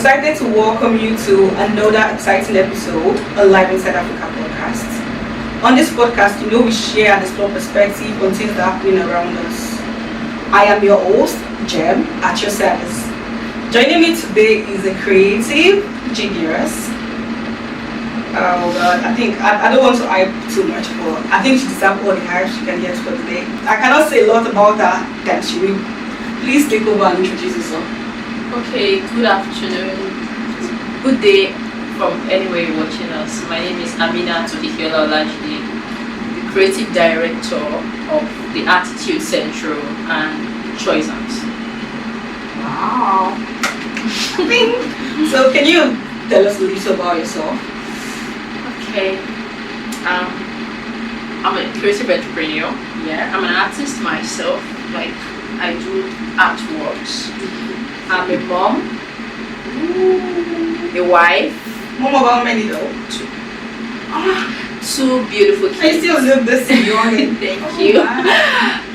excited to welcome you to another exciting episode of Live Inside Africa podcast. On this podcast, we share and explore perspective on things that are happening around us. I am your host, Jem, at your service. Joining me today is a creative, genius. Oh God, I think I don't want to hype too much, but I think she deserves all the hype she can get for today. I cannot say a lot about her than she will. Please take over and introduce yourself. Okay, good afternoon, good day from anywhere you're watching us. My name is Amina Todihiola Olajide, the creative director of the Artitude Central and Choice Arts. Wow. So can you tell us a little about yourself? Okay, I'm a creative entrepreneur. Yeah, I'm an artist myself. Like I do artworks. I'm a mom, a wife. Mom of how many though? Two beautiful kids. I still live this in your name. Thank you.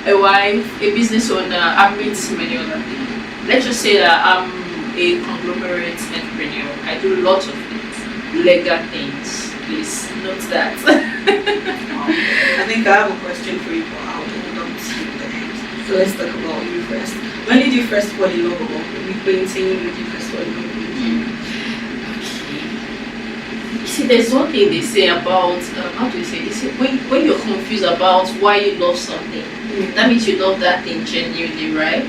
A wife, a business owner. I've met many other things. Let's just say that I'm a conglomerate entrepreneur. I do lots of things, legal things. Please note that. I think I have a question for you, but I'll hold on to the end. So let's talk about you first. When did you first fall in love about painting? When did you first fall in love with painting? See, there's one thing they say about, how do you say, they say when you're confused about why you love something, that means you love that thing genuinely, right?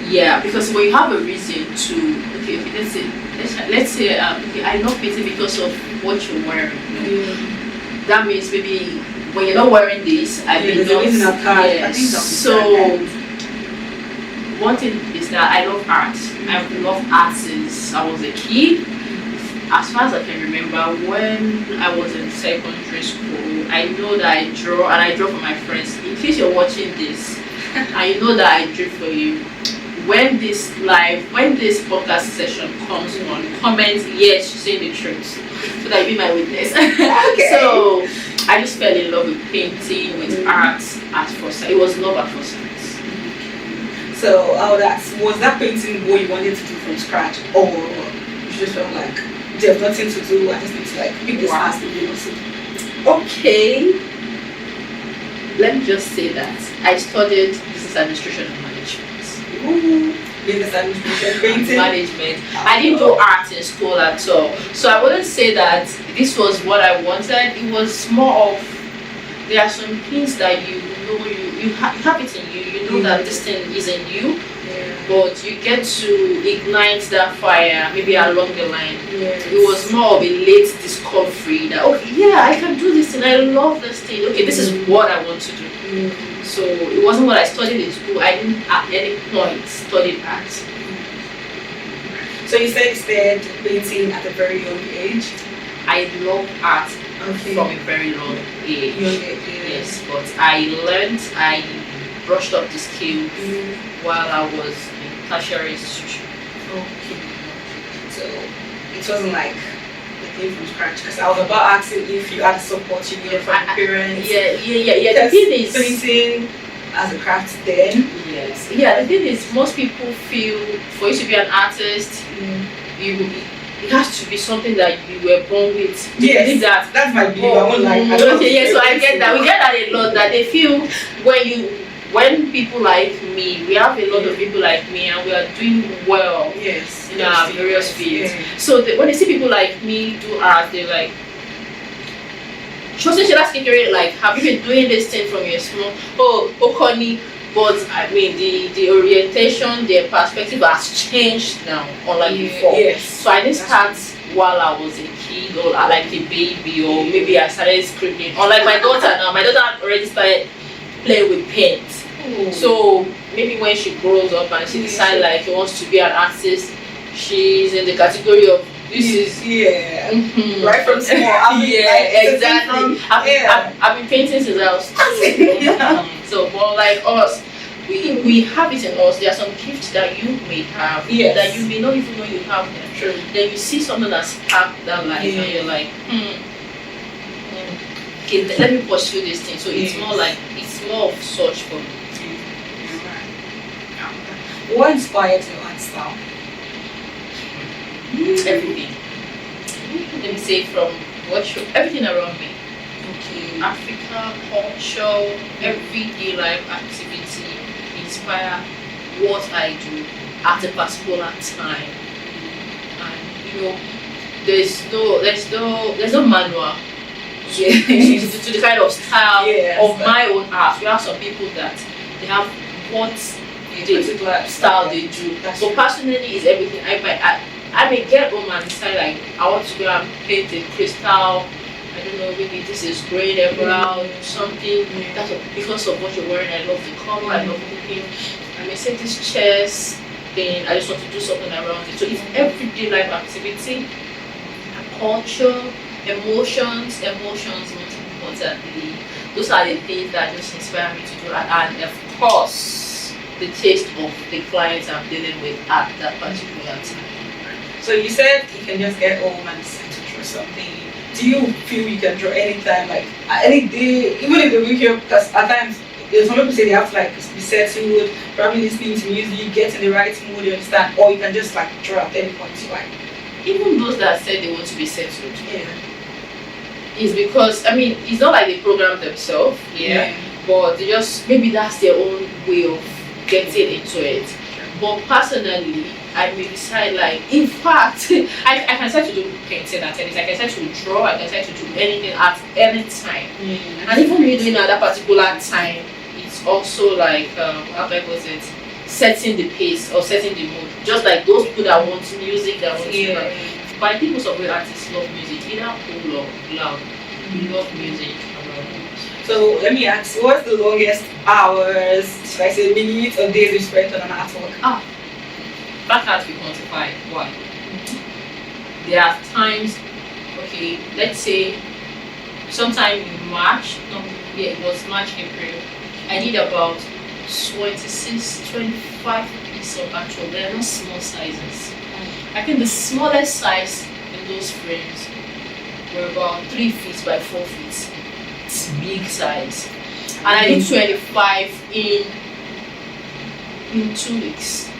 Yeah, because when you have a reason to, okay, let's say okay, I love painting because of what you're wearing. That means maybe when you're not wearing this, I mean, so one thing is that I love art. I love arts since I was a kid. As far as I can remember, when I was in secondary school, I know that I draw, and I draw for my friends. In case you're watching this, I know that I drew for you. When this podcast session comes on, comment yes, she's saying the truth, so that you be my witness. Okay. So I just fell in love with painting, with art at first sight. It was love at first sight. So was that painting what you wanted to do from scratch, or you just felt like there's nothing to do, I just need to like pick this past and do something? Okay, let me just say that I studied business administration and management. Ooh, business administration, painting, management. I didn't do art in school at all, so I wouldn't say that this was what I wanted. It was more of, there are some things that you know you have it in you. You know that this thing is in you, but you get to ignite that fire maybe along the line. It was more of a late discovery that, okay, yeah, I can do this and I love this thing. Okay, this is what I want to do. So it wasn't what I studied in school. I didn't at any point study art. So you said painting at a very young age. I love art from a very long age. Yes, but I brushed up the skills while I was in tertiary institution. Okay. So it wasn't like the thing from scratch, because I was about asking if you had support you needed from your parents. Yeah. The thing is, painting as a craft then. Yes. Yeah, the thing is, most people feel for you to be an artist, it has to be something that you were born with. Yes, that's my belief. I won't lie. Okay, yeah, so I get that. We get that a lot, that they feel when people like me, we have a lot of people like me, and we are doing well in our various fields. So when they see people like me do art, they're like, like, have you been doing this thing from your small? Oh, honey. But I mean, the orientation, their perspective has changed now, unlike before. So I didn't start while I was a kid or like a baby, or maybe I started scribbling. Unlike my daughter now, my daughter already started playing with paint. So maybe when she grows up and she decides like she wants to be an artist, she's in the category of this is right from small. Exactly. I've been painting since I was 2. So more like us, we have it in us. There are some gifts that you may have that you may not even know you have them. True. Then you see something that sparks that life and you're like, okay, let me pursue this thing. So it's more of such for me. What inspired your art style? Everything. Let me say from everything around me. Okay. Africa, culture, everyday life activity inspire what I do at a particular time. And there's no manual to the kind of style of my own art. We have some people that they have what style they do. So personally is everything. I may get home and decide like I want to go and paint a crystal. I don't know, maybe this is green emerald, something. That's because of what you're wearing. I love the color, I love cooking. I may say this chest thing, I just want to do something around it. So it's everyday life activity, culture, emotions most importantly. Those are the things that just inspire me to do that. And of course, the taste of the clients I'm dealing with at that particular time. So you said you can just get home and decide to draw something. Do you feel you can draw anytime, like any day, even if they will hear? Because at times, some people say they have to like be settled, probably listening to music, get in the right mood, you understand? Or you can just like draw at any point you like. Even those that said they want to be settled, is because it's not like they program themselves, but they just maybe that's their own way of getting into it. But personally, I may decide like, in fact, I can decide to do painting at any time, I can decide to draw, I can decide to do anything at any time. And even me doing at that particular time, it's also like, how do I put it, setting the pace or setting the mood. Just like those people that want music, that want to but I think most of the artists love music, either cool or loud. We love music. So let me ask, what's the longest hours, should I say minutes or days you spent on an artwork? That can't be quantified. Why? There are times, okay, let's say sometime in March, it was March, April, I did about 26, 25 pieces of actual, they're not small sizes. I think the smallest size in those frames were about 3 feet by 4 feet. It's big size. And I did 25 in 2 weeks.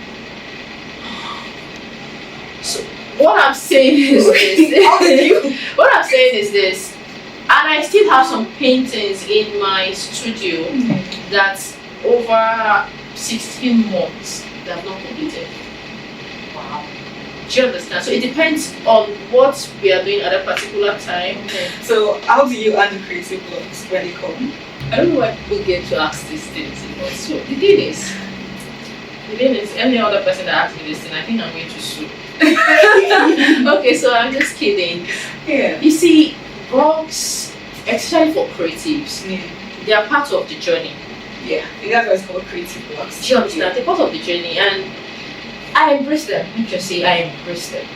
So what I'm saying is this. What I'm saying is this. And I still have some paintings in my studio that's over 16 months that have not completed. Wow. Do you understand? So it depends on what we are doing at a particular time. So how do you handle creative blocks when they come? I don't know why people get to ask these things. So the thing is, any other person that asks me this thing, I think I'm going to sue. Okay, so I'm just kidding. You see, blocks, especially for creatives, they are part of the journey. That's why it's called creative blocks. Do you understand? They're part of the journey, and I embrace them. Let me just say, I embrace them.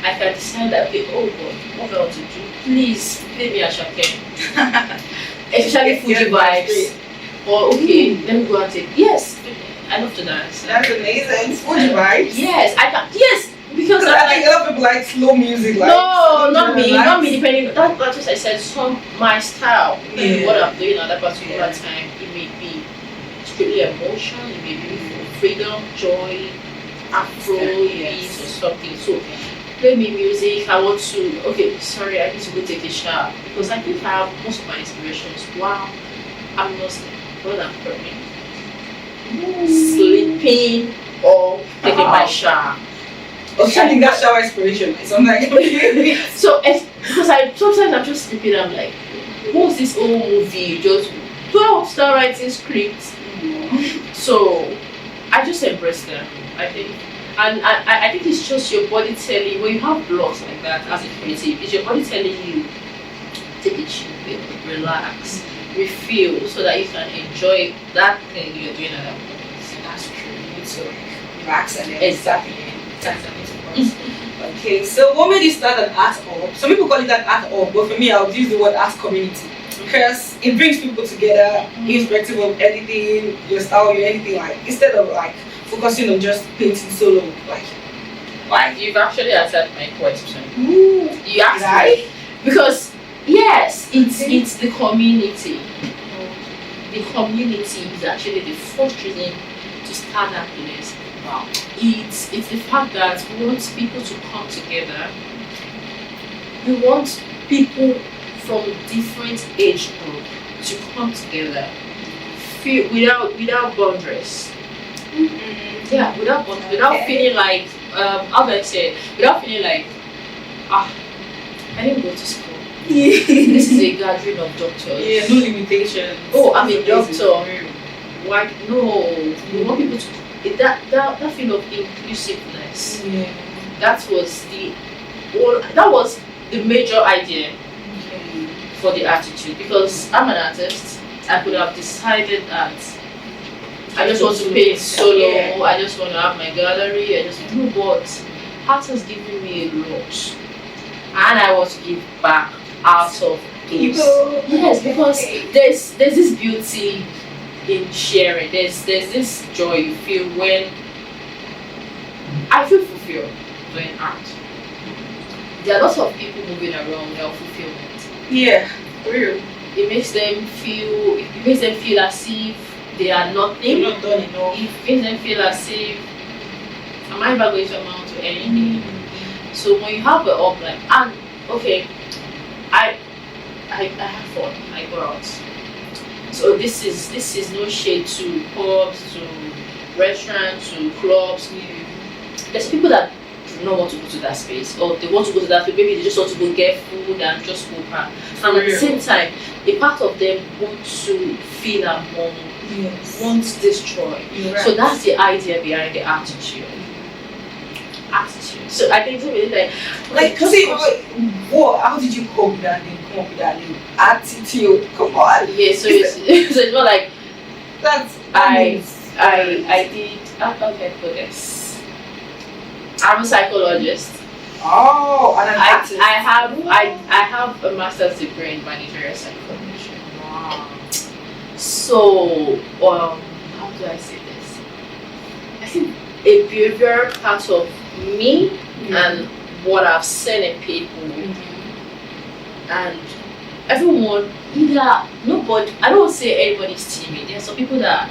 I can decide that, okay, oh God, what do I want to do? Please, play me a Shaken. Especially Fuji vibes. Or, okay, let me go and take, yes, I love to dance. That's amazing. Fuji vibes? Yes, I can, yes. Because I think a lot of people like slow music. Like no, not me, depending. That's what I said, my style. What I'm doing at that particular time, it may be strictly emotion, it may be freedom, joy, afro beats or something. So play me music. I want to, okay, sorry, I need to go take a shower because I think I have most of my inspirations while I'm not praying, sleeping, or taking my shower. Okay, I think that's shower inspiration. It's something like so because sometimes I'm just sleeping, I'm like, what's this old movie? Just 12 star writing scripts. So I just embrace them, I think. And I think it's just your body telling, when you have blocks like that as a creative, it's your body telling you, take a chill pill, relax, refill, so that you can enjoy that thing you're doing at that moment. So that's true. You need to relax and then exactly. Okay, so what made you start an art hub? Some people call it an art hub, but for me, I would use the word art community because it brings people together, irrespective of anything, your style, your anything, like instead of like focusing on just painting solo. Like You've actually answered my question. Ooh, you asked me because yes, it's the community. The community is actually the first reason to start that place. Wow. it's the fact that we want people to come together. We want people from different age group to come together, feel without boundaries. Yeah, without feeling like how do I say it? Without feeling like I didn't go to school. This is a gathering of doctors. Yeah, no limitations. Oh, I'm a doctor. Why? No, we want people to that feel of inclusiveness. Yeah. That was the major idea for the attitude, because I'm an artist. I could have decided that I just want to paint solo. Yeah. I just want to have my gallery. I just do, but art has given me a lot, and I want to give back out of those. Yes, because there's this beauty in sharing. There's this joy you feel when I feel fulfilled doing art. There are lots of people moving around without fulfillment. Yeah, real. It makes them feel as if they are nothing. You're not done enough. It makes them feel as if am I ever going to amount to anything? So when you have the upline, and okay, I have fun. I go out. So this is no shade to pubs, to restaurants, to clubs. There's people that do not want to go to that space, or they want to go to that space. Maybe they just want to go get food and just go back. And at the same time, a part of them want to feel among, wants this joy. Right. So that's the idea behind the attitude. So I think it's really like see, what? How did you cope with that name? Come up with that name? Attitude. Come on. Yeah. So it's not like I did. Okay, for this. I'm a psychologist. Oh, and an artist. I have a master's degree in managerial psychology. Wow. So how do I say this? I think a behavioral part of me and what I've seen in people, and everyone, nobody, I don't say everybody's timid. There are some people that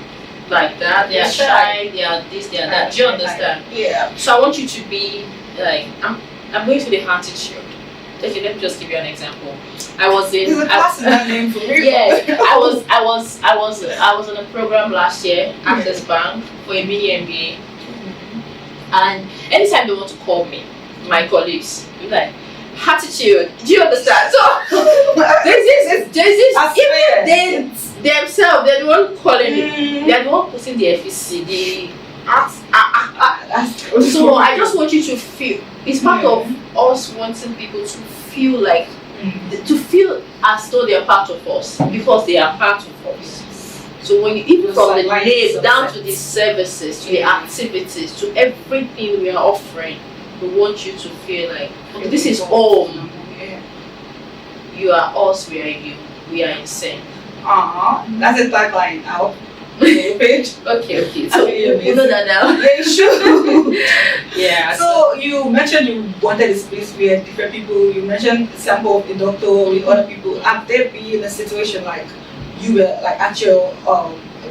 like that, they are shy, they are this, they are that. Do you understand? Yeah. So I want you to be like, I'm going to the attitude. Okay, let me just give you an example. I was in. There's a class in that name for me. Yeah, I was on a program last year, Access Bank, for a mini MBA. And anytime they want to call me, my colleagues, be like, attitude. Do you understand? So there's this. Even they themselves, they're the one calling me. They're the one putting the FEC. So I just want you to feel. It's part of us wanting people to feel like, to feel as though they're part of us, because they are part of us. So when you, even from the name down to the services, to the activities, to everything we are offering, we want you to feel like, okay, this is home. You are us, we are you. We are in sync. That's a tagline now. Page. Okay. So you know that now. Yeah, you should. Yeah. So you mentioned you wanted a space where different people. You mentioned the sample of the doctor with other people. Have there been a situation like you were like at your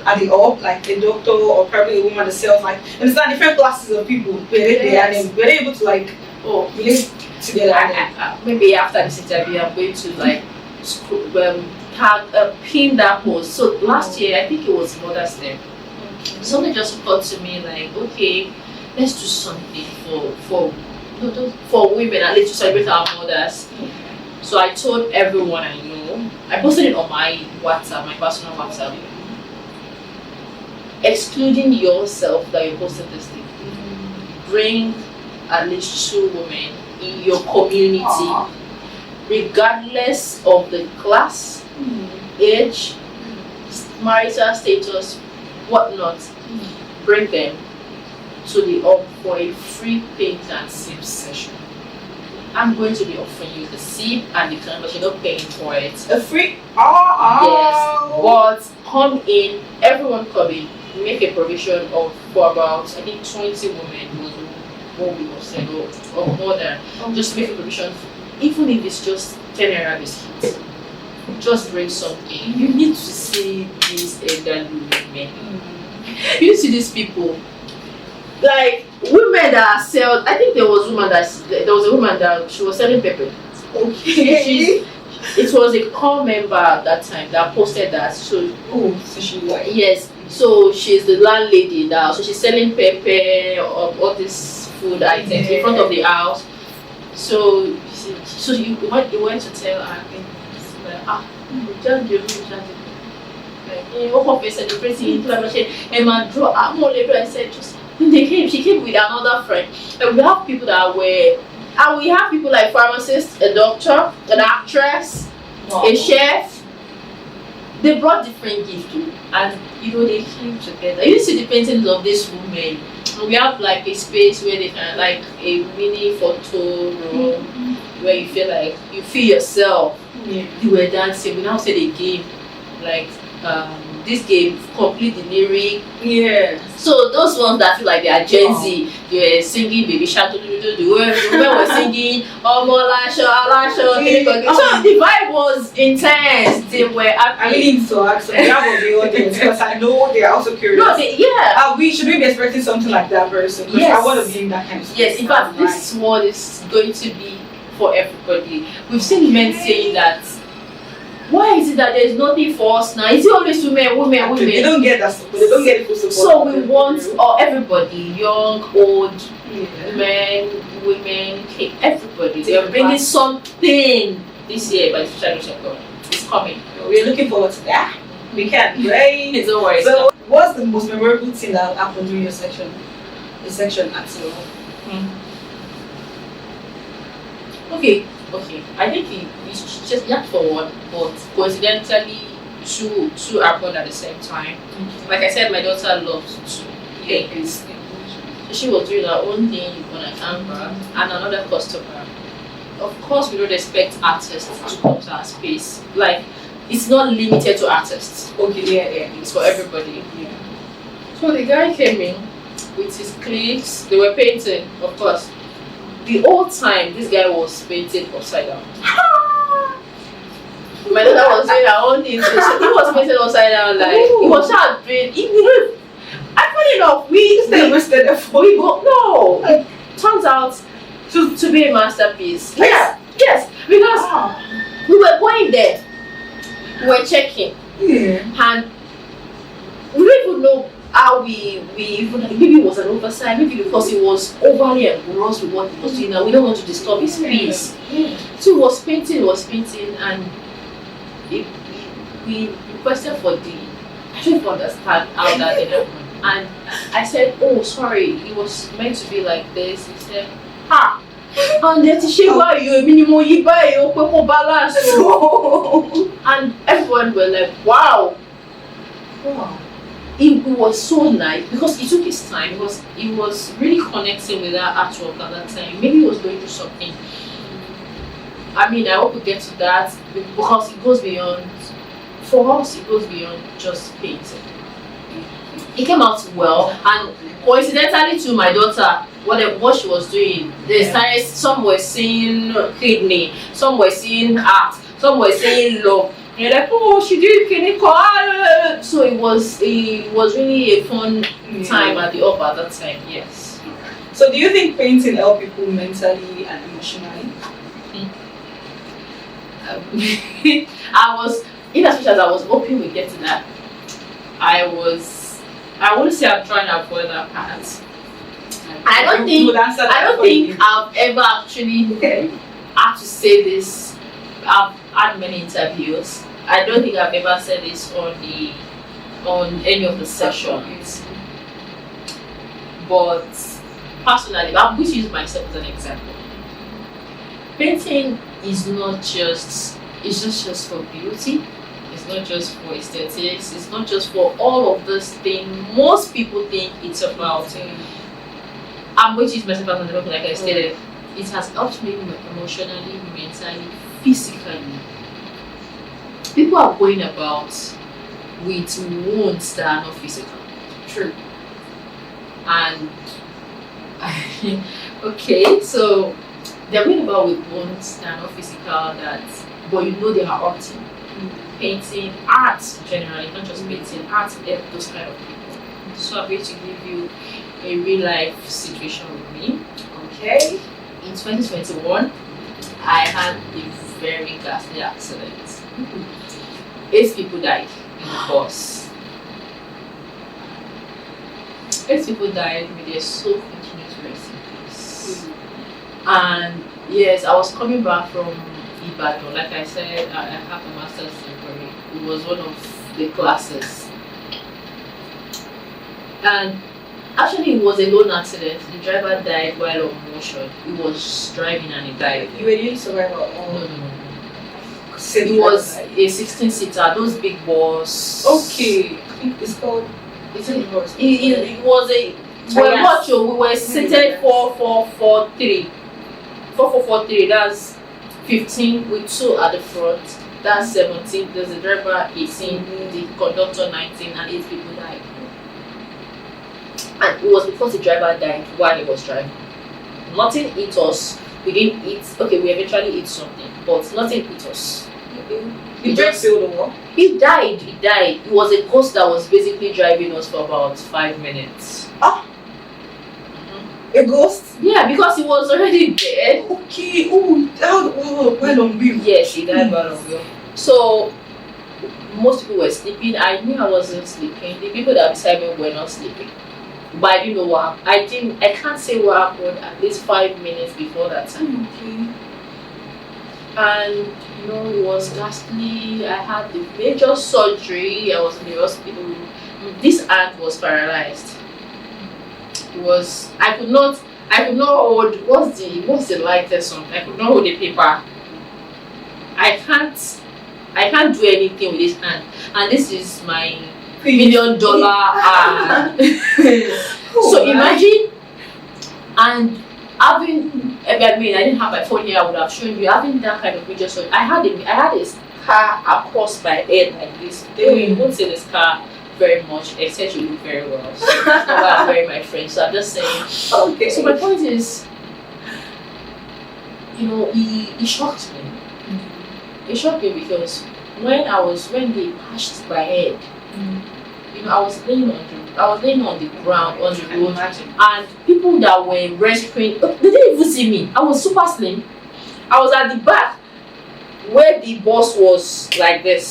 at the op, like a doctor or probably a woman herself, like understand different classes of people where were able to like live together? Maybe after this interview, I'm going to like pin that post. So last year, I think it was Mother's Day. Something just occurred to me like, okay, let's do something for women, at least to celebrate our mothers. So I told everyone I know. I posted it on my WhatsApp, my personal WhatsApp. Excluding yourself that you posted this thing. Bring at least 2 women in your community, regardless of the class, age, marital status, whatnot. Bring them to the hub for a free paint and sip session. I'm going to be offering you the sip and the canvas. You're not paying for it. A free? Yes. But come in, everyone come in. Make a provision for about, I think, 20 women was what we said, or more than. Just make a provision, even if it's just 10 naira biscuits. Just bring something. You need to see these elderly women. You see these people. Like, women that sell. I think there was a woman that she was selling pepper. Okay. It was a call member at that time that posted that. So she like. yes. So she's the landlady now. So she's selling pepper or all this food items in front of the house. So you went to tell her, just celebrating I said just when she came with another friend. And we have people that were, and we have people like pharmacists, a doctor, an actress, a chef. They brought different gifts too, and they came together. You see the paintings of these women. We have like a space where they can, like a mini photo room where you feel like you feel yourself. You were dancing. We now say the game, like this game, complete the lyric. So those ones that feel like they are Gen Z, they were singing Baby Shark, the women were singing Lasho. So the vibe was intense. They were I really need to ask them, that was the audience, because I know they are also curious. No, should we be expecting something like that very soon? Because I want to be in that kind of space. Yes, in fact, this one is going to be for everybody. We've seen men saying that. Why is it that there's nothing for us now? Is it always women? They don't get that support. They don't get it for support. So we want everybody, young, old, men, women, everybody. We are bringing something this year by the grace of God. It's coming. We're looking forward to that. We can, right? Don't worry. So, what's the most memorable thing that happened during your section? The section at all? Okay. I think it's just not for one, but coincidentally, two happened at the same time. Like I said, my daughter loves to paint. She was doing her own thing on a camera, and another customer. Of course, we don't expect artists to come to our space. Like, it's not limited to artists. It's for everybody. So the guy came in with his clips. They were painting, of course. The whole time, this guy was painting upside down. My daughter was doing her own thing, so he was painting upside down. Like, he was trying to paint. Funny enough, we go. No, it turns out to be a masterpiece. Yes, because we were going there, we were checking, and we don't even know how we maybe it was an oversight, maybe because he was overly engrossed with what he was doing, and we don't want to disturb his peace. So he was painting, and we requested for I don't understand how that did happen. And I said, oh, sorry, it was meant to be like this. He said, and then balance. And everyone were like, wow. It was so nice because it took his time, because he was really connecting with that artwork at that time. Maybe he was going through something. I mean, I hope we get to that because it goes beyond, for us, it goes beyond just painting. It came out well, and coincidentally to my daughter, what she was doing, they started, some were saying kidney, some were saying heart, some were saying love. And you're like, oh, she did kidney call. So it was really a fun time at the up at that time. Yes. So do you think painting help people mentally and emotionally? I was, in as much as I was hoping we get to that, I wouldn't say I'm trying to avoid that part. I don't think I've ever actually had to say this. I've had many interviews. I don't think I've ever said this on any of the sessions. But personally, I'm going to use myself as an example. Painting is not just for beauty. It's not just for aesthetics. It's not just for all of this thing most people think it's about. I'm going to use myself as an example, like I stated. It has helped me emotionally, mentally, physically. People are going about with wounds that are not physical. True. And okay, so they're going about with wounds that are not physical, but you know they are hurting. Painting, art generally, not just painting, art, those kind of people. So I'm going to give you a real life situation with me. Okay. In 2021, I had a very ghastly accident. 8 people died in the bus. 8 people died, may their soul continue to rest in peace. And yes, I was coming back from Ibadan. Like I said, I have a master's degree. It was one of the classes. And actually, it was a lone accident. The driver died while on motion. He was driving and he died. You were the only survivor? No. It was a 16-seater, those big bus. Okay. It's called. It was a. Well, what you? We were seated 4-4-4-3. 4-4-4-3. That's 15 with 2 at the front. That's 17. There's a driver 18, the conductor 19, and 8 people died. And it was because the driver died while he was driving. Nothing hit us. We didn't eat. Okay, we eventually ate something, but nothing hit us. He just failed the wall. He died. It was a ghost that was basically driving us for about 5 minutes. A ghost? Yeah, because he was already dead. Okay. Oh, well on wheel. Yes, he died while on wheel. So most people were sleeping. I knew I wasn't sleeping. The people that were beside me were not sleeping. But I didn't know what happened. I can't say what happened at least 5 minutes before that time. Okay. And it was ghastly. I had the major surgery. I was in the hospital. This hand was paralyzed. I could not hold what's the lightest one? I could not hold the paper. I can't do anything with this hand. And this is my $1 million hand. So imagine, and having, I didn't have my phone here, I would have shown you, having that kind of major surgery. I had a scar across my head like this. You won't see the scar very much, except you look very well. So that's not why I'm wearing my fringe. So I'm just saying. Okay. So my point is, he shocked me. It shocked me because when they bashed my head, I was laying on the ground on the road, and people that were rescuing, they didn't even see me. I was super slim. I was at the back where the bus was like this.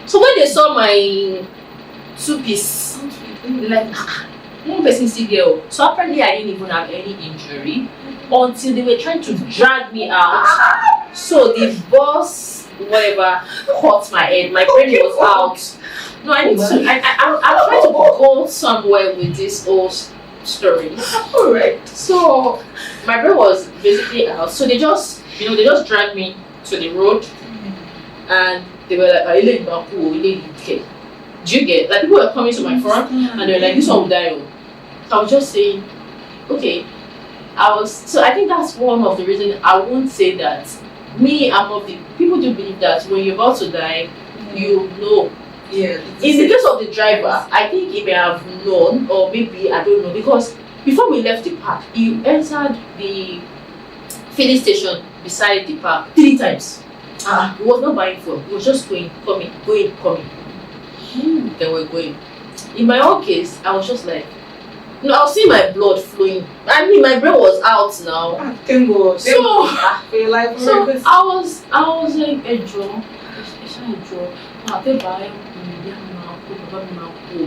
So when they saw my 2-piece, they're like, one person see girl. So apparently I didn't even have any injury until they were trying to drag me out. So the bus, whatever, caught my head. My brain was out. No, I'm trying to go somewhere with this whole story. Alright. So my brain was basically out. So they just dragged me to the road, and they were like, do you get? Like, people were coming to my front and they were like, this one will die. So I was just saying, okay. So I think that's one of the reasons I won't say that. I'm of the people do believe that when you're about to die, you know. Yeah. In the case of the driver, I think he may have known, or maybe I don't know, because before we left the park, he entered the filling station beside the park 3 times. He was not buying fuel. He was just going, coming. Then we're going. In my own case, I was just like, I was seeing my blood flowing. I mean, my brain was out now. Thank God. So I was like,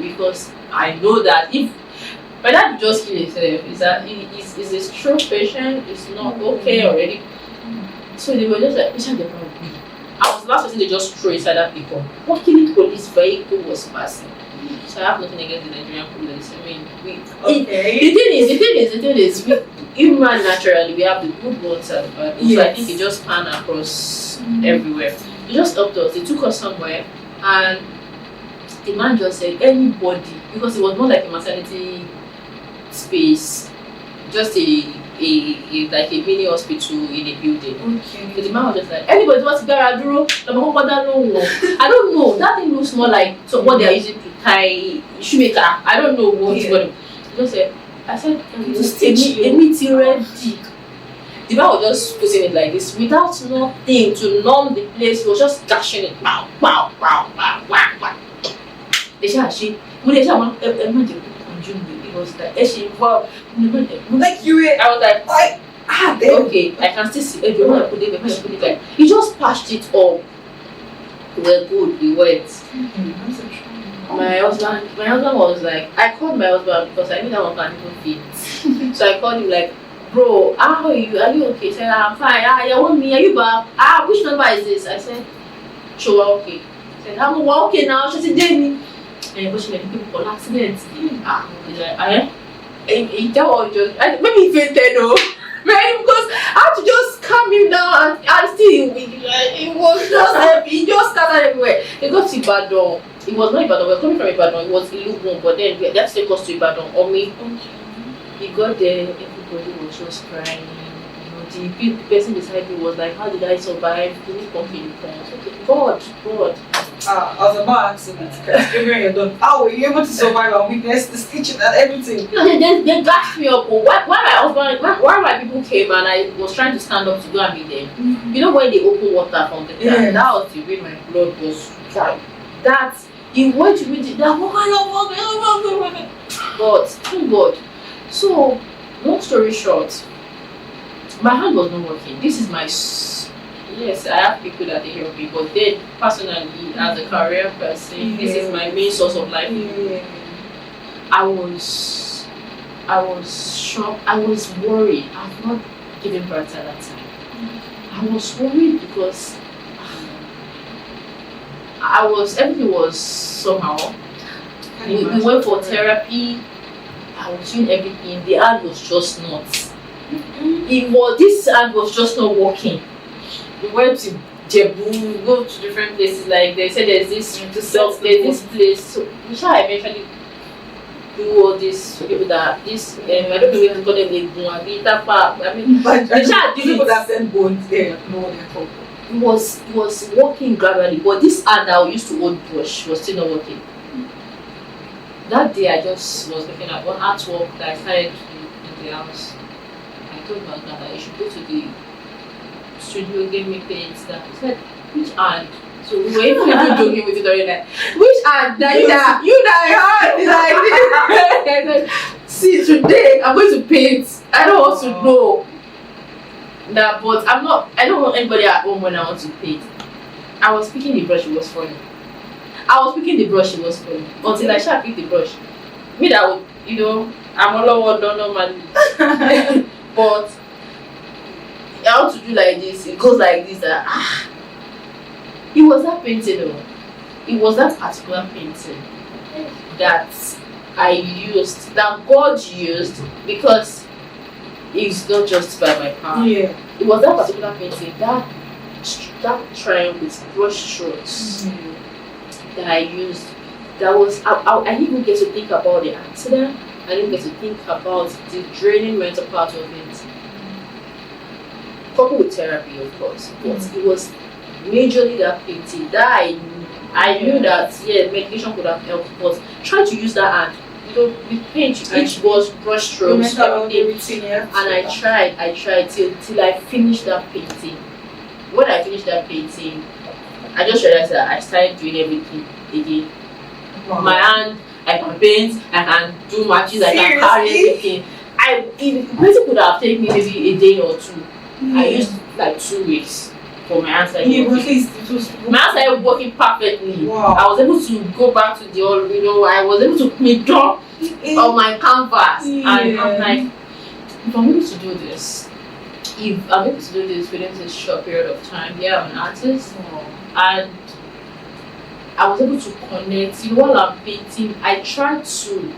because I know that if my dad just kill himself, is that he's a stroke patient, it's not okay already. So they were just like, I was the last person they just throw inside that vehicle. What killing police vehicle was passing? So I have nothing against the Nigerian police. I mean, the thing is, human naturally we have the good ones and the bad ones. Yes. So I think it just pan across everywhere. It just helped us. They took us somewhere, and the man just said anybody, because it was more like a maternity space, just like a mini hospital in a building. Okay. So the man was just like, anybody wants to go around, I don't know. That thing looks more like what they are using to tie shoemaker. I don't know what. He just said, I said, ready. The man was just putting it like this without nothing to numb the place. He was just gashing it. They said, June. It was like, well, Like you were, I was like, then. okay, I can still see. If you want to put it, like, he just patched it up. We were good. We went. My husband was like, I called my husband because I knew that one can even fit. So I called him like, bro, how are you? Are you okay? He said, I'm fine. You want me? Are you back? Which number is this? I said, sure, okay. He said, I'm okay now. She said, Jamie. And he was like, people for accidents. He's like, that was just, maybe he fainted though. Right? Because I had to just calm him down and still, it was just heavy. He just scattered everywhere. They got to Ibadan. It was not Ibadan. We were coming from Ibadan. It was Ilugun, but then they had to take us to Ibadan. Or me. He got there, everybody was just crying. The person beside me was like, how did I survive? Can you come in? Okay, God. I was about to ask you, how were you able to survive and witness the stitching and everything? They gassed me up. Why my people came and I was trying to stand up to go and meet them. You know when they open water from the tank? That was the way my blood was dry. That he went to meet that but thank God. So long story short, my hand was not working. This is my yes, I have people that they help me, but then personally, as a career person, this is my main source of livelihood. I was shocked. I was worried. I've not given birth at that time. I was worried because everything was somehow. We went for therapy. I was doing everything. The hand was just not. This hand was just not working. We went to Jebu, go to different places. Like they said, there's this place. So we shall eventually do all these people that this. I don't know if to call them Legun. I mean, they shall do people it. that send bones there. No one they're talking. It was working gradually, but this hand that I used to hold brush was still not working. That day I just was looking at one artwork that I started in the house. I told my husband that I should go to the studio, give me paints. That he said, which hand? So we were even joking with it already. Like, which hand? You that hand is like this. See, today I'm going to paint. I don't want to know. Nah, but I don't want anybody at home when I want to paint. I was picking the brush, it was funny. Until I shall pick the brush. Me that would, I'm all over done normally. But I want to do like this, it goes like this. It was that painting though. It was that particular painting that I used, that God used, because it's not just by my power. Yeah. It was that particular painting, that triangle with brush strokes that I used. That was I didn't even get to think about the accident. I didn't get to think about the draining mental part of it. Coupled with therapy, of course, but it was majorly that painting that I knew that medication could have helped, but trying to use that hand. With paint, each was brush strokes, everything, and I tried till I finished that painting. When I finished that painting, I just realized that I started doing everything again. Wow. My hand, I can paint, I can do matches, I can carry everything. The painting could have taken me maybe a day or two. I used like 2 weeks for my hand started working. My hand started working perfectly. Wow. I was able to go back to the old, I was able to make draw on my canvas. And I'm like, if I'm able to do this, within this short period of time, I'm an artist. And I was able to connect. While I'm painting, I tried to.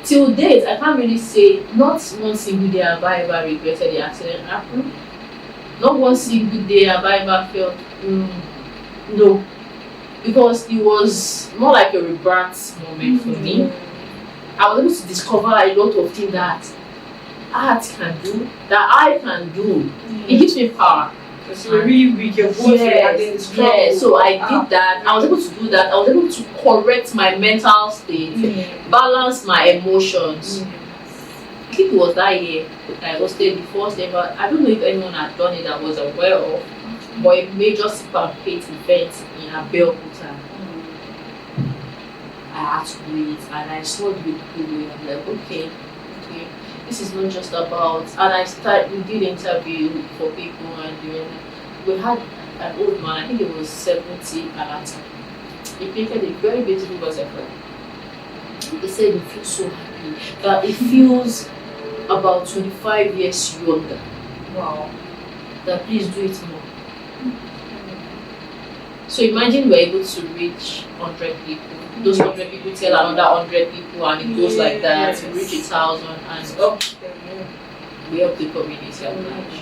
Till date, I can't really say, not one single day have I ever regretted the accident happened. Not one single day have I ever felt, no. Because it was more like a rebirth moment for me. I was able to discover a lot of things that art can do, that I can do. It gives me power. Because you were really weak, your voice so I did that. I was able to do that. I was able to correct my mental state, balance my emotions. I think it was that year that I hosted the first ever. I don't know if anyone had done it that was aware of, but a major sip and paint event in Abeokuta. had to do it, and I saw the way people were. I'm like, okay, this is not just about. And we did interview for people, and we had an old man. I think it was 70 at that time. He painted a very beautiful butterfly. He said he feels so happy that it feels about 25 years younger. Wow. That please do it more. So imagine we're able to reach 100 people. Those 100 people tell another 100 people, and it goes like that. We reach 1,000, and we help the community at large.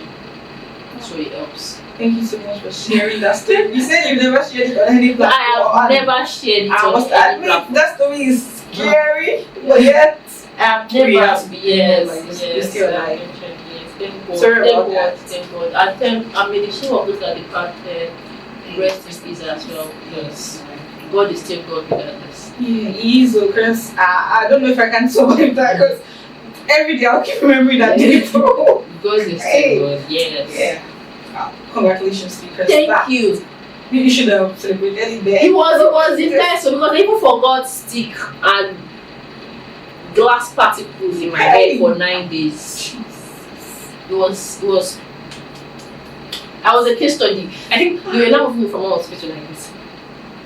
So it helps. Thank you so much for sharing that story. You said you've never shared it on any platform. I have never shared it I on must any admit, platform. that story is scary, but yet I've we have never, to be yes, you're still alive. yes, thank God, Sorry thank about God, that. thank God. And I mean, the show of those that departed, rest in peace as well, because God is still God regardless. Yeah, he is, Chris. I don't know if I can survive that because every day I'll keep remembering that day. God is still God, yes. Yeah. Congratulations to you, Chris. Thank you. You should have celebrated it there. It was intense because I even forgot stick and glass particles in my head for 9 days. It was. I was a case study. I think they were not moving from one hospital like this.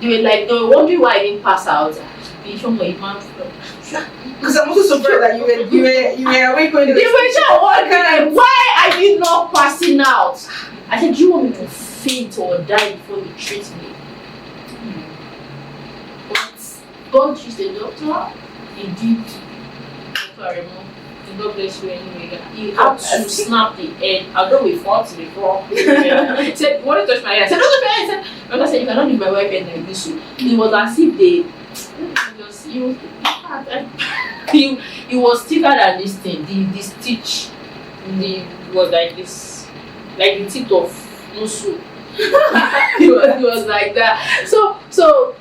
They were wondering why I didn't pass out. Because I'm also surprised that you were awake when they were just wondering why are you not passing out? I said, do you want me to faint or die before you treat me? But God used a doctor. He did. Dr. Remo, God bless you anyway. He had to snap the head. Although we fought before. He said, "Want to touch my head?" I said, "Don't touch my head." He said, "I said, you cannot leave my wife head like this." So it was as if he was thicker than this thing. The stitch was like this, like the tip of musu. It was like that. So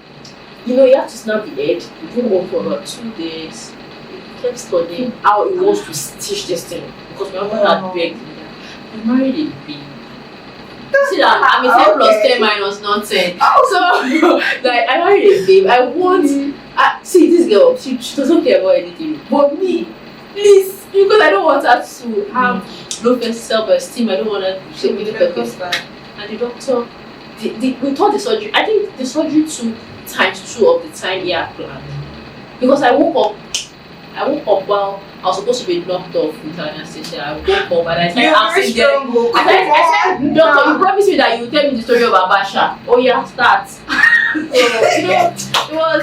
you have to snap the head. It didn't work for about 2 days. He kept studying how it was to stitch this thing because my husband had begged me that I married a babe. See that I'm a 10 plus 10 minus not 10. So like I married a babe. I want see this girl, she doesn't care about anything. But me, please, because I don't want her to have low self-esteem. I don't want her to shake me the and the doctor, we thought the surgery, I think the surgery took ×2 of the time he had planned. Because I woke up while I was supposed to be knocked off with anesthesia. I woke up and I started asking them. I said, doctor, you promised me that you would tell me the story of Abasha. Oh yeah, start. So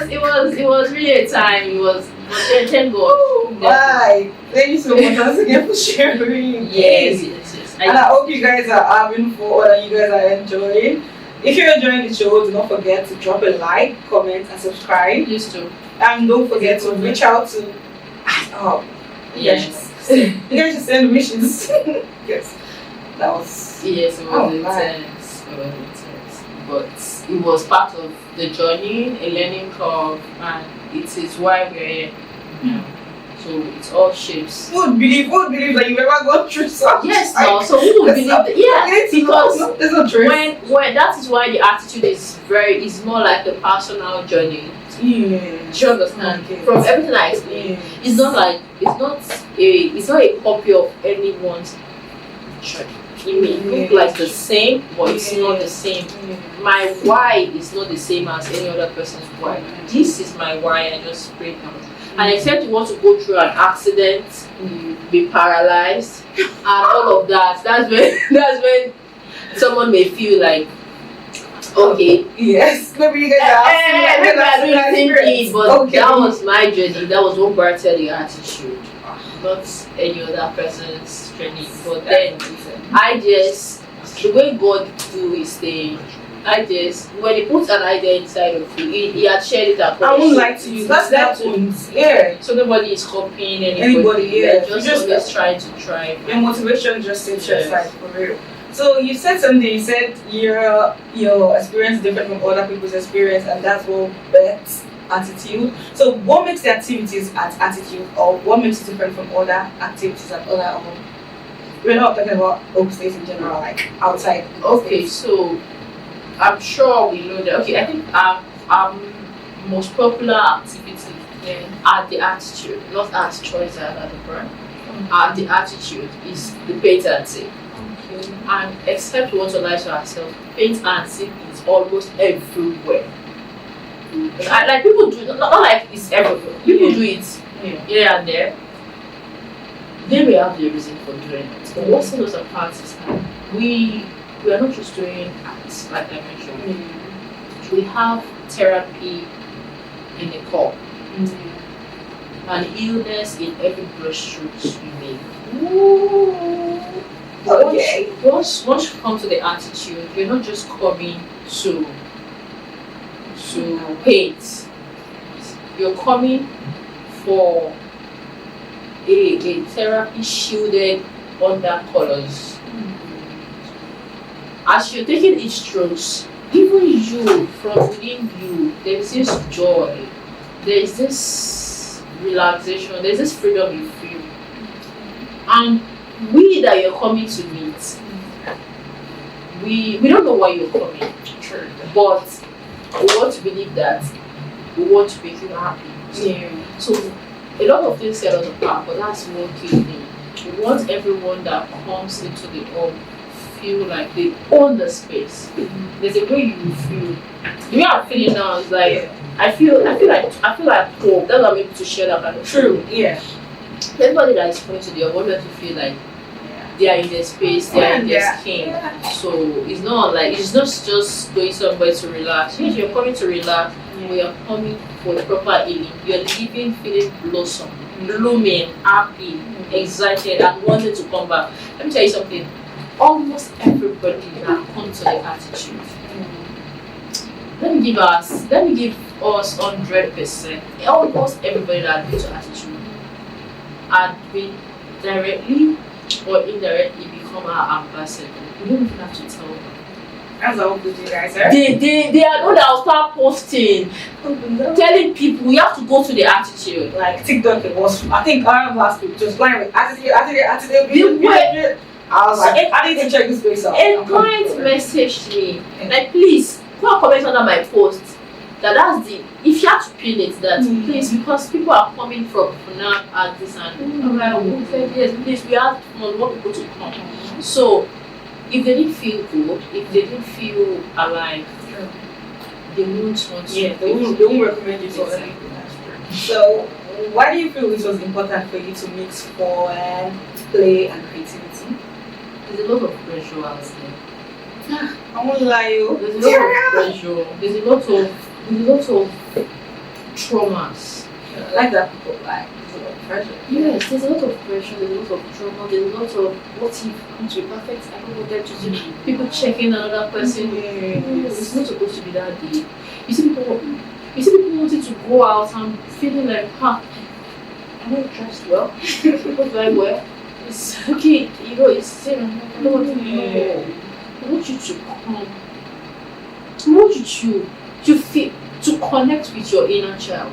it was really a time. It was, but thank God. Bye. Thank you so much once again for sharing. Yes. And I hope you guys are having fun and you guys are enjoying. If you're enjoying the show, do not forget to drop a like, comment, and subscribe. Please do. And don't forget to reach out to. Yes. You guys should send wishes. Yes. That was. Yes, it was intense. It was intense. But it was part of the journey, a learning curve, and it is why we're here now. So it's all shapes. Who would believe that you've ever gone through something? Yes, no. So who would believe that? Yeah, because there's no truth. when that is why the attitude is more like a personal journey. Yeah. Do you understand? Okay. From everything I explained, it's not a copy of anyone's church. It may look like the same, but it's not the same. My why is not the same as any other person's why. This is my why. I just spread out. And except you want to go through an accident, be paralyzed, and all of that, that's when someone may feel like, okay, yes, maybe you guys are doing the same thing, but that was my journey. That was what birthed the attitude, not any other person's journey. But then the way God do his thing, when he puts an idea inside of you, he had shared it across. I won't lie to you. That's that point. Yeah. So nobody is copying anybody. Yeah. They're just always trying to try. Your motivation just sits your side for real. So you said something. You said your experience is different from other people's experience, and that's what births Artitude. So what makes the activities at Artitude, or what makes it different from other activities at other? We're not talking about Oak State in general, like outside. Okay, so I'm sure we know that. Okay, I think most popular activities at the Artitude, not at choice at the brand. At the Artitude is the paint and sip. Okay. And except we want to lie to ourselves, paint and sip is almost everywhere. Like people do, not like it's everywhere. People do it here and there. Then we have the reason for doing it. But what sets us apart is that we are not just doing acts, like I mentioned. We have therapy in the core. And illness in every brushstroke you make. Okay. Once you come to the Artitude, you're not just coming to paint. You're coming for a therapy shielded under colors. As you're taking each strokes, even you, from within you, there's this joy, there's this relaxation, there's this freedom you feel. And we that you're coming to meet, we don't know why you're coming, but we want to believe that we want to make you happy. So a lot of things set us apart, but that's one key thing. We want everyone that comes into the hub feel like they own the space. There's a way you feel. The way I'm feeling now is like I feel like home. That's why I'm able to share that kind of True. feeling. Everybody that is coming to the hub wants them to feel like they are in their space, they are in their skin. So it's not just going somewhere to relax. Yes, you're coming to relax, but you're coming for a proper healing. You're leaving feeling blossom, blooming, happy, excited, and wanting to come back. Let me tell you something. Almost everybody that comes to the Artitude. Let me give us 100%. Almost everybody that goes to Artitude and we directly or indirectly become our ambassador. We don't even have to tell them. That's how good you guys are. They are the ones that will start posting, telling people you have to go to the Artitude. Like TikTok, it was. I think I last week just going with Artitude. I was like, I need to check this place out. A client messaged me, like, please go and comment under my post. That's the, if you have to pin it, that please, because people are coming from FNAC artists and I'm like, yes, please, we have want people to come. So if they didn't feel good, if they didn't feel alive, they won't want to. They won't recommend you to other people. So why do you feel it was important for you to mix fun, play, and creativity? There's a lot of pressure out there. I won't lie you. There's a lot of pressure. There's a lot of traumas. Like that people like. There's a lot of pressure. Yes, there's a lot of pressure, there's a lot of trauma, there's a lot of what if come to be perfect, I don't want them to do. People checking another person. It's not supposed to be that deep. You see people wanting to go out and feeling like, I'm not dressed well. What do I wear? It's okay, it's same. I don't want to know. I want you to come. I want you to feel, to connect with your inner child.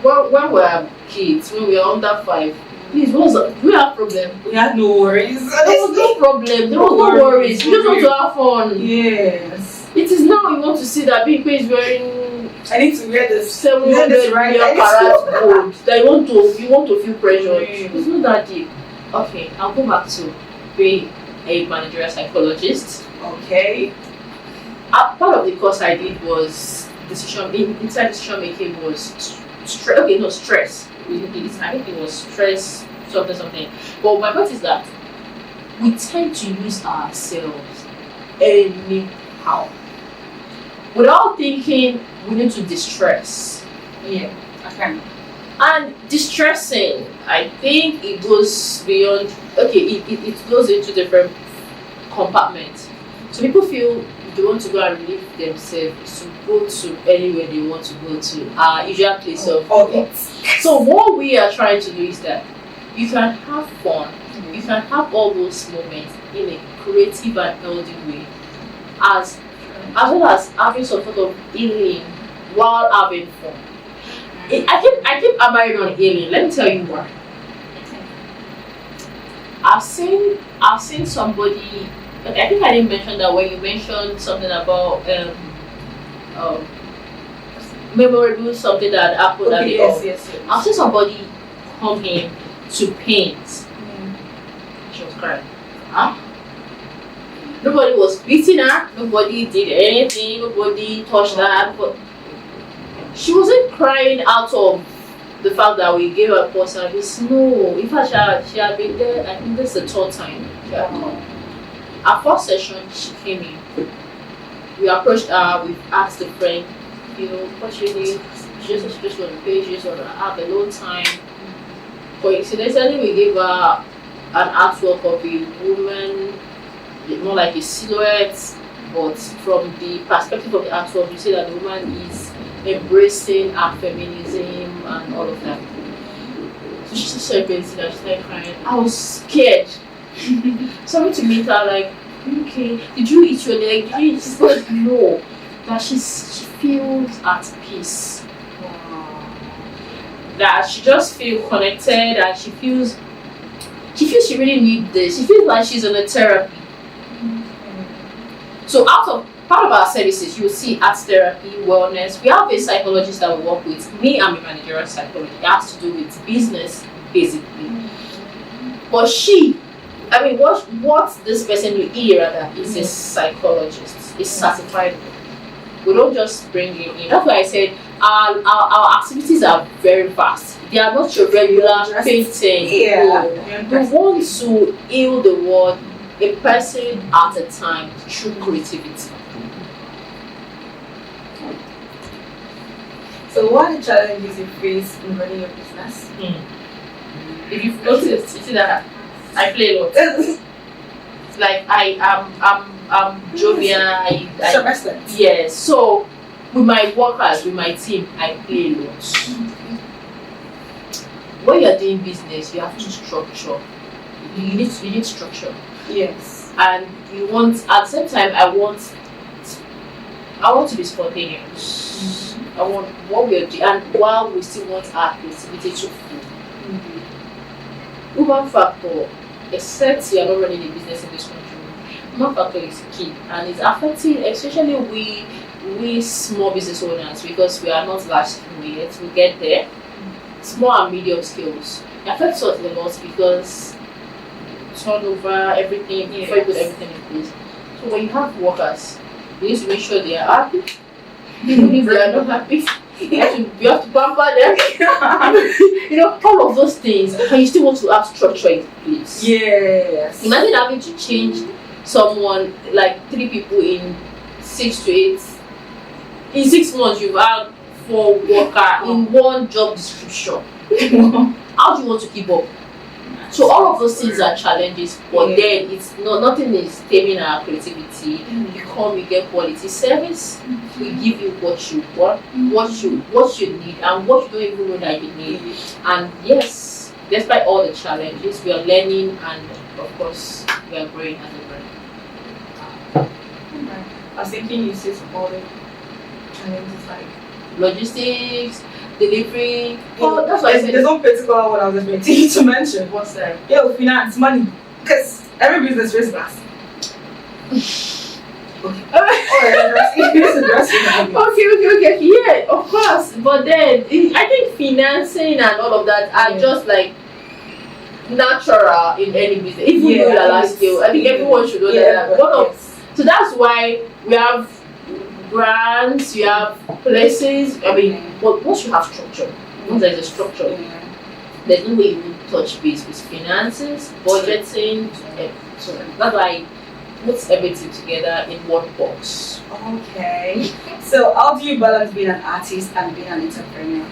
When we were kids, when we were under 5, please, do we have problem? We had no worries. There was no problem. There was no worries. We just want to have fun. Yes. It is now you want to see that Big is wearing. I need to wear this 700 million carat gold. That you want to feel pressured. It's not that deep. Okay, I'll go back to being a managerial psychologist. Okay. Part of the course I did was inside decision making was stress. Okay, no stress. I think it was stress something. But my point is that we tend to use ourselves anyhow without thinking we need to distress. Yeah. Okay. And distressing, I think it goes beyond. Okay, it goes into different compartments. So people feel they want to go and relieve themselves to go to anywhere they want to go to, usual place of it. So what we are trying to do is that you can have fun, you can have all those moments in a creative and healthy way, as well as having some sort of healing while having fun. I keep hammering on healing. Let me tell you why. I've seen somebody. Okay, I think I didn't mention that when you mentioned something about memorable something that happened at the hall. Yes. I'll see somebody come in to paint. She was crying. Huh? Nobody was beating her, nobody did anything, nobody touched her, but she wasn't crying out of the fact that we gave her a poor service. No, in fact, she had been there. I think this is the third time she had come. Our first session, she came in. We approached her, we asked the friend, what she need. She just want to pay, she just want to have a low time. Coincidentally, we gave her an artwork of a woman, more like a silhouette, but from the perspective of the artwork, you see that the woman is embracing her feminism and all of that. So she just started painting and she started crying. I was scared. So I went to meet her like, okay, did you eat your leg? Did you eat? She said no. That she feels at peace. Wow. That she just feels connected and she feels she really needs this. She feels like she's in a therapy. So part of our services, you will see art therapy, wellness. We have a psychologist that we work with. Me, I'm a managerial psychologist. It has to do with business, basically. But what this person will hear rather is a psychologist, a certified. We don't just bring him in. That's why I said our activities are very vast. They are not your regular painting. We want to heal the world, a person at a time, through creativity. So what are the challenges you face in running your business? If you've noticed, you see that I play a lot. Like I'm jovial. Yes. So with my workers, with my team, I play a lot. When you're doing business, you have to structure. You need structure. Yes. And you want, at the same time, I want to be spontaneous. I want what we're doing, and while we still want our creativity to flow. Human factor, except you are not running a business in this country, human factor is key, and it's affecting especially we small business owners, because we are not large scale yet. We get there. Small and medium scales. It affects us a lot because turnover, everything, before you put everything in place. So when you have workers, you need to make sure they are happy. Even if they are not happy, you have to pamper them. All of those things, and you still want to have structure in place. Yes. Imagine having to change someone, like 3 people in 6 to 8. In 6 months, you've had 4 workers in one job description. How do you want to keep up? So all of those things are challenges, but then it's nothing is taming our creativity. You come, you get quality service. We give you what you want, what you need, and what you don't even know that you need. And yes, despite all the challenges, we are learning, and of course, we are growing as a brand. I was thinking you said all the challenges like logistics, delivery. Oh, that's why there's no particular one I was expecting you to mention. What's that? Yeah, finance, money. Because every business raise glass. Okay. Okay. Yeah, of course. But then I think financing and all of that are just like natural in any business. Even though you're large scale, I think everyone should know that. So that's why we have brands, you have places. I mean, once you have structure, once there's a structure, there's no way you will touch base with finances, budgeting. So that's why I put everything together in one box. Okay. So how do you balance being an artist and being an entrepreneur?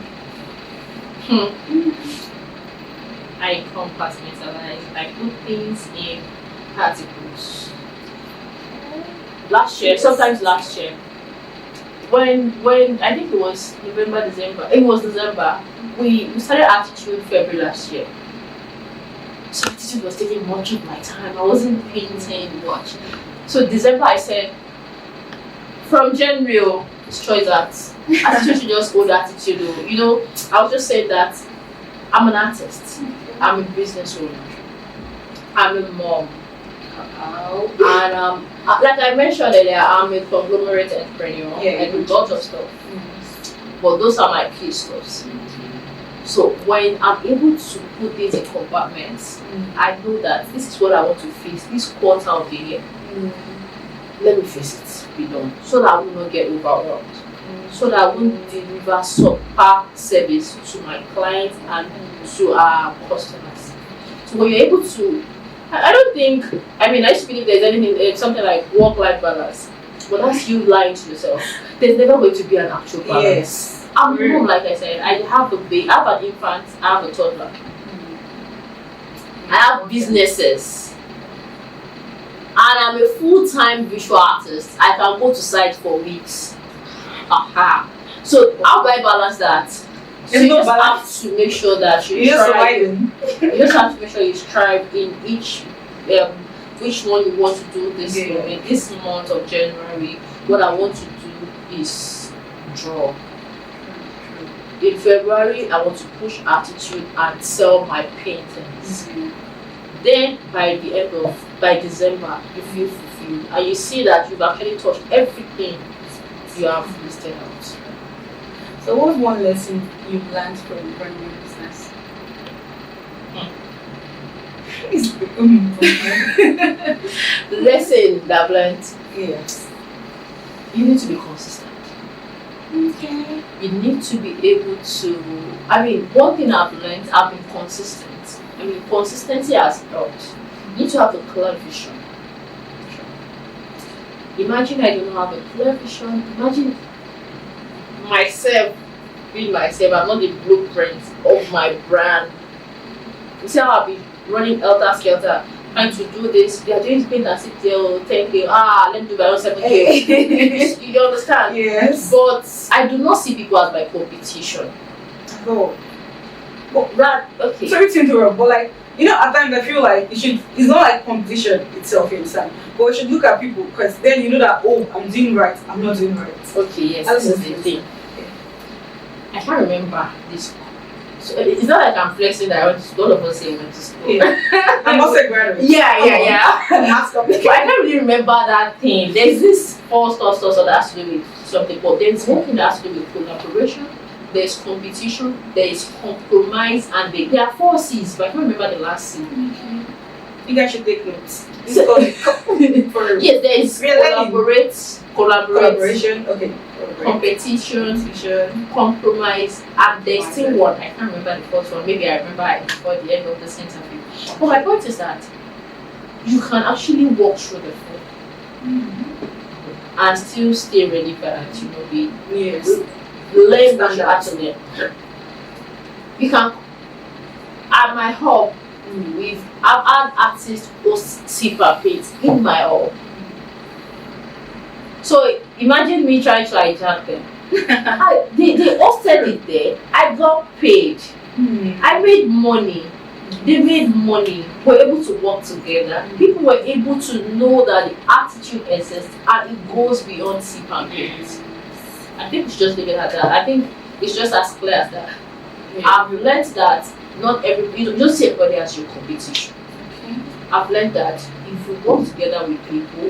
I compartmentalize. I put things in particles. Last year, when I think it was December, we started Artitude February last year. So Artitude was taking much of my time. I wasn't painting much. So December I said, from January, destroy that. Attitude should just hold attitude. I was just saying that I'm an artist. I'm a business owner. I'm a mom. And like I mentioned earlier, I'm a conglomerate entrepreneur. I do lots of stuff. but those are my key stuffs. So when I'm able to put these in compartments, I know that this is what I want to face this quarter of the year. Let me face it, be done, so that I will not get overwhelmed, so that I won't deliver subpar service to my clients and to our customers. So when you're able to, I don't think, I used to believe there's anything, something like work-life balance, but that's you lying to yourself. There's never going to be an actual balance. Yes. I'm home, like I said, I have a baby, I have an infant, I have a toddler. I have businesses. And I'm a full-time visual artist. I can go to site for weeks. Aha. So how do I balance that? So you just have to make sure that you just have to make sure you strive in each which one you want to do this year. In this month of January, what I want to do is draw. In February, I want to push Artitude and sell my paintings. Then by December, you feel fulfilled and you see that you've actually touched everything you have listed out. So what was one lesson you've learned from running your business? Lesson that I've learned. Yes. You need to be consistent. Okay. You need to be able to, one thing I've learned, I've been consistent. Consistency has helped. You need to have a clear vision. Imagine I do not have a clear vision. Imagine myself being myself. I'm not the blueprint of my brand. You see how I've been running helter-skelter, trying to do this. They are doing things as if they'll 10K. Let me do my own 7K. You understand? Yes. But I do not see people as my competition. No. Okay. Sorry to interrupt, but at times I feel like it's not like competition itself, you understand? But you should look at people, because then you know that, I'm doing right, I'm not doing right. Okay, yes, this is the thing. I can't remember this. So it's not like I'm flexing that I went to school. All of us say we went to school. Yeah. I'm also a graduate. Yeah. But I can't really remember that thing. There's this all stuff that has to do with something, but there's one thing that has to do with collaboration. There's competition, there is compromise, and there are 4 C's, but I can't remember the last C. You guys should take notes. Yes, there is collaboration, okay. Competition, compromise, and there's still one. I can't remember the first one. Maybe I remember it before the end of this interview. But my point is that you can actually walk through the floor and still stay relevant. Learn what you have to learn. You can, at my hub, I've had artists host SIPA paints in my hub. So imagine me trying to hijack them. They hosted it there. I got paid. I made money. They made money. We're able to work together. People were able to know that the Artitude exists and it goes beyond SIPA paints. I think it's just leave it at that. I think it's just as clear as that. I've learned that not everybody, don't see everybody as your competition. I've learned that if you work together with people,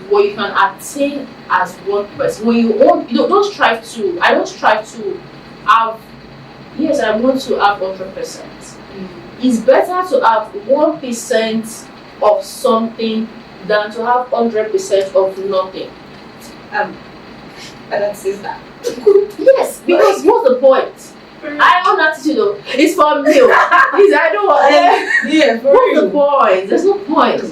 what you can attain as one person, when you own, don't strive to, I don't strive to have, yes, I want to have 100%. It's better to have 1% of something than to have 100% of nothing. And that says that. Yes, because what's the point? I own Artitude though. It's for me. I don't want what's the point? There's no point.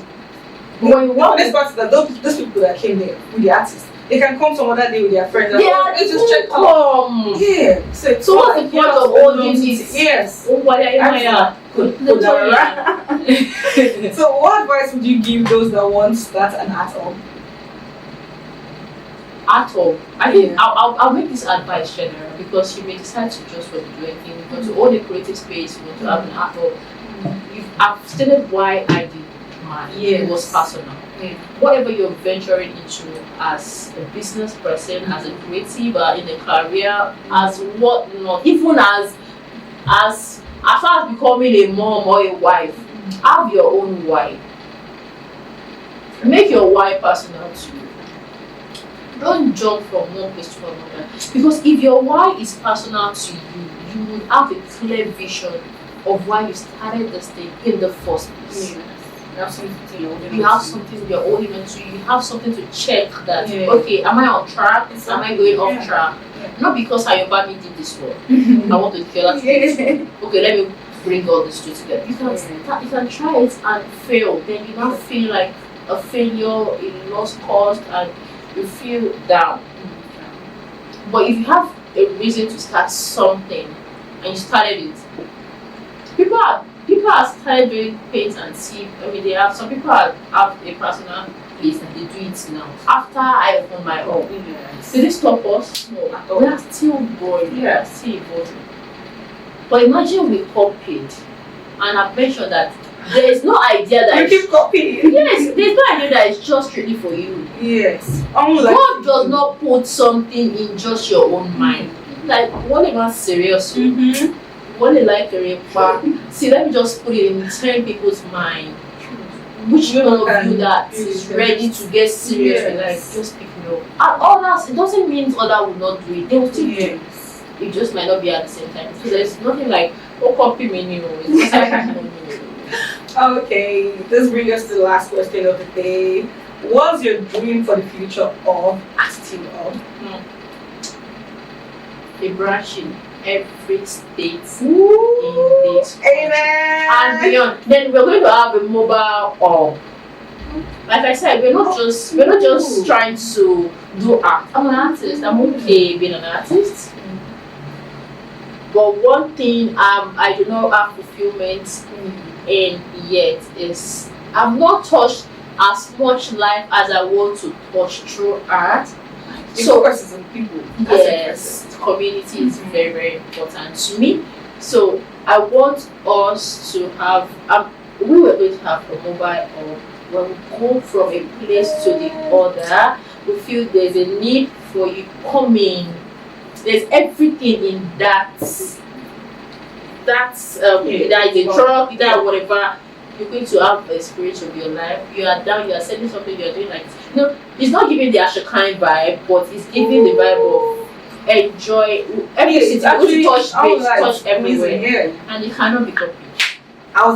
When you want this part that those people that came there with the artists, they can come some other day with their friends. They just check come. Yeah. So what's the point of all these? Yes. So what advice would you give those that want to start an art hub? At all. I think I'll make this advice general, because you may decide to just want to do anything. You want to own a creative space, you want to have an art hub. I've stated why I did mine. It was personal. Whatever you're venturing into as a business person, as a creative, in a career, as whatnot, even as far as becoming a mom or a wife, have your own why. Make your why personal to you. Don't jump from one place to another. Because if your why is personal to you, you will have a clear vision of why you started this thing in the first place. You have something you're holding You on have to. something you're holding on to. You have something to check that, Yeah. okay, am I on track? Am I going off Yeah. track? Yeah. Not because Ayobami did this one. I want to feel that. Okay, let me bring all these two together. You can try it and fail. Then you now feel like a failure, a lost cause, and you feel down. But if you have a reason to start something and you started it, people have started doing paint and tip. I mean, they have some people have a personal place and they do it now. After I opened my own, did it stop us? No, we are still going. We are still evolving. But imagine we copied, and I've mentioned that there is no idea that You keep copying. yes, there's no idea that it's just strictly for you. Yes. God does not put something in just your own mind. Like, what am I serious? Mm-hmm. What they like a rape. See, let me just put it in 10 people's mind. Which one of you that is ready to get serious with, like, just pick no. And others, it doesn't mean others will not do it. They will still do it. It just might not be at the same time. So there's nothing like, oh, copy me new. It's just like, no. Okay, this brings us to the last question of the day. What's your dream for the future of Attitude Hub? A branch in every state Ooh, in this country amen. and beyond. Then we're going to have a mobile hub. Like I said, we're not just trying to do art. I'm an artist. I'm okay being an artist. But one thing I do not have fulfillment in yet is I've not touched as much life as I want to touch through art. So focus on people. Yes, community is very, very important to me. So I want us to have we were going to have a mobile hub. When we go from a place to the other, we feel there's a need for you coming. There's everything in that is a truck, that whatever. You're going to have a spirit of your life. You are down, you are selling something, you're doing like, it's not giving the Ashokan vibe, but it's giving the vibe of enjoy every city. You want to touch base, touch everywhere, and you cannot be copied. I was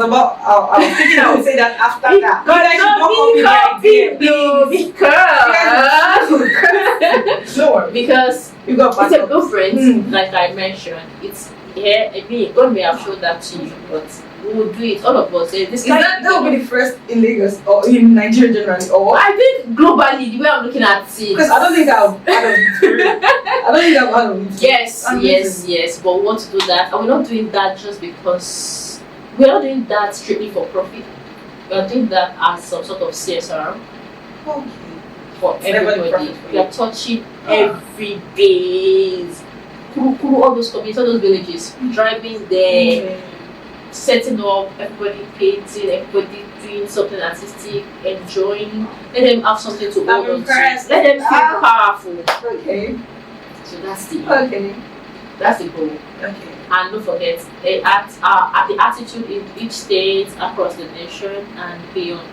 thinking I would say that after that. God, I should not copy the idea. Because No worry. because You got it's a blueprint, like I mentioned. It's here. I mean, God may have showed that to you, but we will do it. All of us. That will be the first in Lagos or in Nigeria generally, or I think globally, the way I'm looking at it. because I don't think I've heard of it. Yes. But we want to do that, and we're not doing that just because we're not doing that strictly for profit. We're doing that as some sort of CSR Okay. for everybody. profit. We are touching every base. Kuru, all those communities, all those villages, driving there, setting up, everybody painting, everybody doing something artistic, enjoying. Let them have something to hold on to. Let them feel powerful. Okay. So that's the goal. Okay. And don't forget, the attitude in each state, across the nation, and beyond.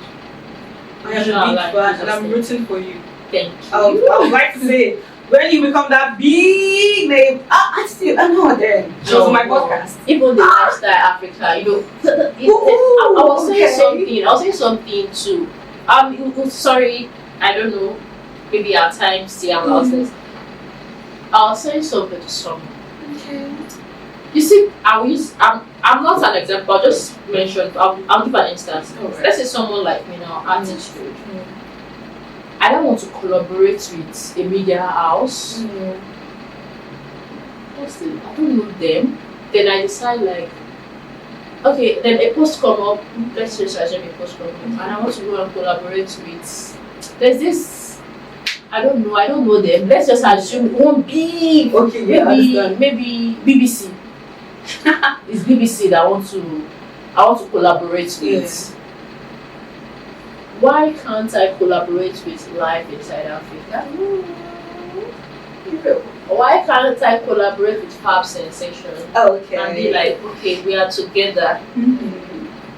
I am a big fan and I'm rooting for you. Thank you. I would like to say, when you become that big name, I know then. She was on my podcast. Even the lifestyle Africa, I was saying something too. Sorry, I don't know. Maybe our time still allows this. I was saying something to someone. Okay. You see, I'm not an example. I'll just mention. I'll give an instance. Right. Let's say someone like me now, Artitude. I don't want to collaborate with a media house. I don't know them. Then I decide like, okay, then a post come up. Let's just assume a post come up, and I want to go and collaborate with. There's this. I don't know them. Let's just assume one big. Okay, maybe BBC. It's BBC that I want to collaborate with. Yes. Why can't I collaborate with Life Inside Africa? Why can't I collaborate with Fab Sensation? Okay. And be like, okay, we are together.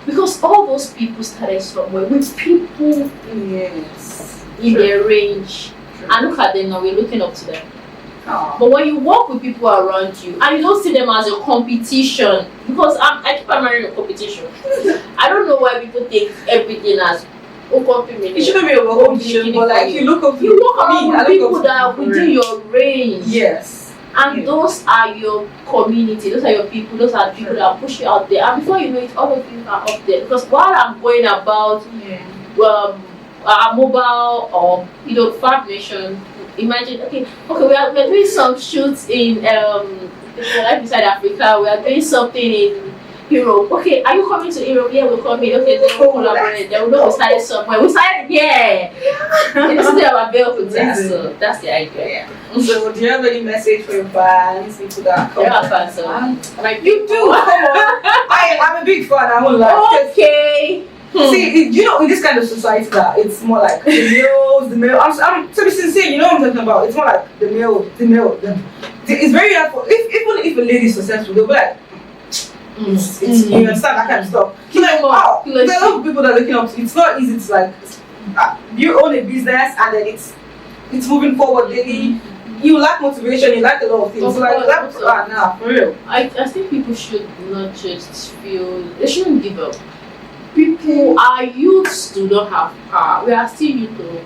Because all those people started somewhere with people Yes. in their range. And look at them now, we're looking up to them. Oh. But when you work with people around you and you don't see them as a competition, because I keep admiring a competition. I don't know why people take everything as it shouldn't be a work competition, but like you look up to people that are within your range. Yes. And those are your community, those are your people, those are the people that push you out there. And before you know it, all of you are up there. Because while I'm going about mobile or Fab Nation, imagine we're doing some shoots in like beside Africa, we are doing something in Europe. Okay, are you coming to Europe? Yeah, we're coming. Okay, then we'll collaborate. Then we know we started somewhere. We started here. In the city of Abeokuta. So that's the idea. Yeah. So do you have any message for your fans? People that come? There are fans. You do. Come on. I'm a big fan. I won't lie. Okay. See, in this kind of society that it's more like the male. I'm to be sincere, you know what I'm talking about. It's more like the male. It's very hard for even if a lady is successful, they'll be like, you understand that kind of stuff. Like, wow, there are a lot of people that are looking up to. It's not easy to like you own a business and then it's moving forward daily. You lack motivation, you lack a lot of things. So like that's for real. I think people should not just feel they shouldn't give up. People, our youths do not have power. We are still youth though.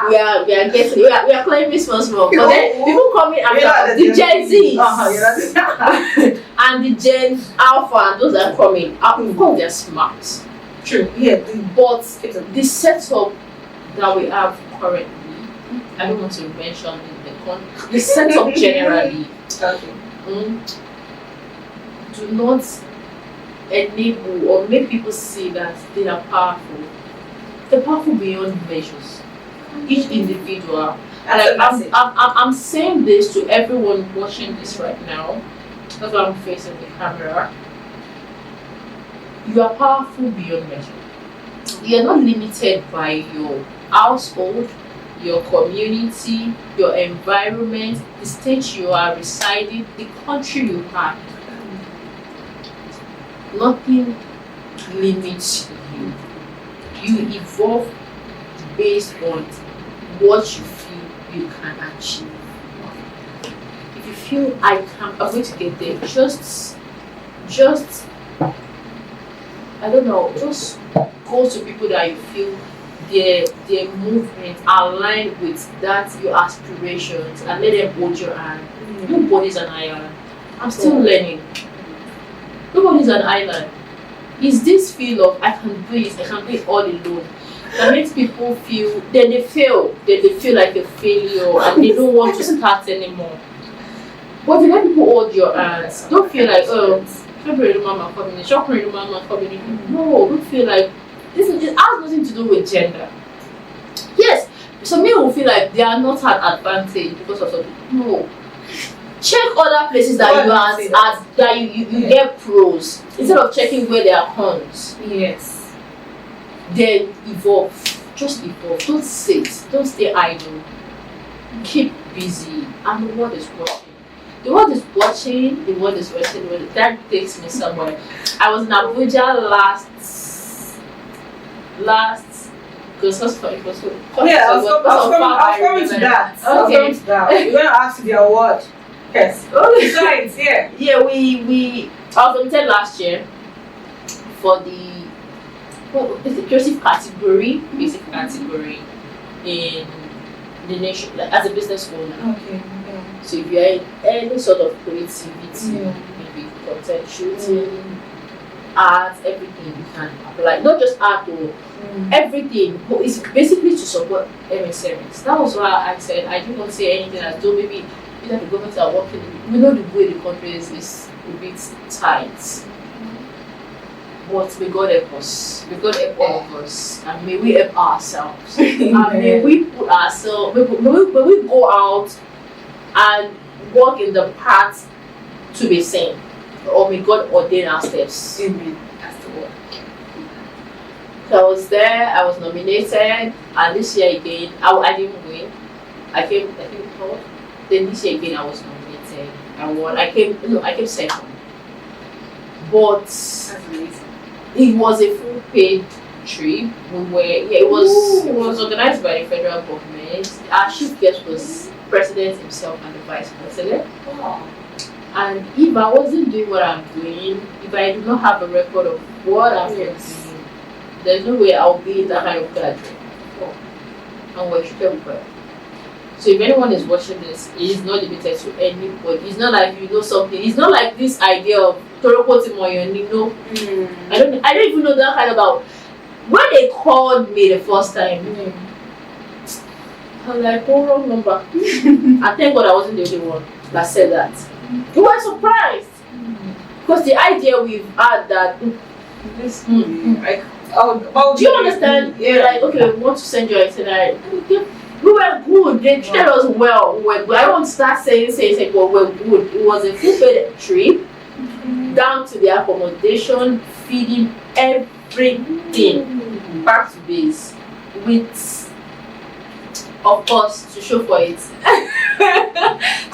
We are claiming responsible. But then people coming after the Gen Z and the Gen Alpha and those that are coming, of course they're smart. True. Yeah. But the setup that we have currently, I don't want to mention the setup generally. Do not enable or make people see that they are powerful. They're powerful beyond measures. Each individual. And I'm saying this to everyone watching this right now. That's why I'm facing the camera. You are powerful beyond measure. You are not limited by your household, your community, your environment, the state you are residing, the country you are. Nothing limits you. You evolve based on what you feel you can achieve. If you feel I'm going to get there, just I don't know, just go to people that you feel their movement align with that your aspirations and let them hold your hand. Nobody's an island. I'm still learning. Nobody's an island. It's this feel of I can do it all alone that makes people feel they feel like a failure and they don't want to start anymore. But if you let people hold your hands, don't feel like mama coming in. No, don't feel like this has nothing to do with gender. Yes, some people will feel like they are not at advantage because of something. No. Check other places that you get pros instead of checking where there are cons. Yes. Then evolve. Just evolve. Don't sit. Don't stay idle. Keep busy. And the world is watching. The world is watching. The world is watching. That takes me somewhere. I was in Abuja last because it was so I was coming to that. Okay. We're gonna ask you the award. Yes. Okay. Yeah. Yeah, I was nominated last year for the creative category, basic category in the nation, like as a business owner. Okay. Yeah. So if you are in any sort of creativity, maybe content shooting, art, everything you can apply. Not just art though. Everything. But it's basically to support MSMEs. That was why I said I didn't want to say anything as though maybe the government are working. We know the way the country is a bit tight. But may God help us. May God help all of us. And may we help ourselves. And may we put ourselves, may we go out and walk in the path to be seen. Or may God ordain our steps. Amen. That's the word. So I was there, I was nominated, and this year again, I didn't win. I came third. Then this year again I was nominated. I won. I came second. But it was a full paid trip. It was organized by the federal government. Our chief guest was president himself and the vice president. Wow. And if I wasn't doing what I'm doing, if I do not have a record of what I'm doing, there's no way I'll be in that kind of gathering. And we're treated well. So if anyone is watching this, it is not limited to anybody. It's not like you know something. It's not like this idea of Toroko Timoyoni. No, I don't even know that kind about. When they called me the first time, I was like, oh, wrong number. And thank God I wasn't the only one that said that. You were surprised because the idea we've had that. Like, do you understand? Yeah. Like, okay, we want to send you itinerary. We were good. They treated us well. I don't want to start saying, but we're good. It was a full-paid trip, down to the accommodation, feeding, everything, back to base, with, of course, to show for it. So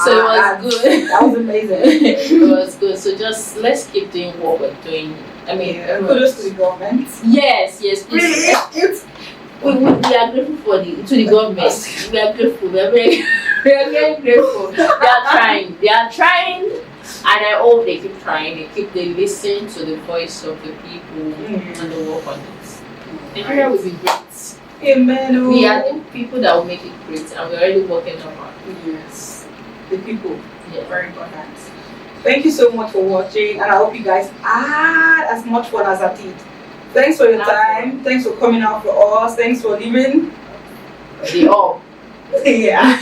it was good. That was amazing. It was good. So just let's keep doing what we're doing. I mean, kudos to the government. Yes, please. We are grateful to the government. We are grateful. We are very grateful. They are trying, and I hope they keep trying. They listen to the voice of the people and they work on it. Nigeria will be great. Amen. We are the people that will make it great, and we're already working on it. Yes, the people. Yeah. Very important. Thank you so much for watching, and I hope you guys had as much fun as I did. Thanks for your time. Thanks for coming out for us. Thanks for leaving. Yeah.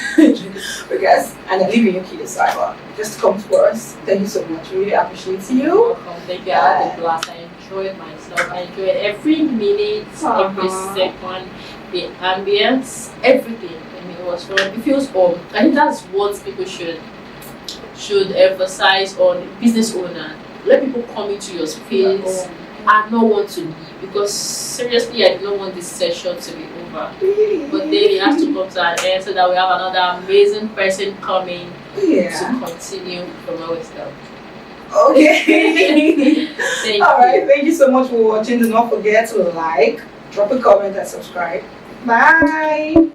Because and leaving your kid aside, but just come for us. Thank you so much. Really appreciate you. You're welcome. Thank you. I had a blast. I enjoyed myself. I enjoyed every minute, every second, the ambience, everything. I mean, it was fun. It feels home. I think that's what people should emphasize on business owner. Let people come into your space and not want to leave, because seriously I did not want this session to be over. But then it has to come to an end so that we have another amazing person coming to continue from where we stopped. Okay. Alright, thank you so much for watching. Do not forget to like, drop a comment and subscribe. Bye.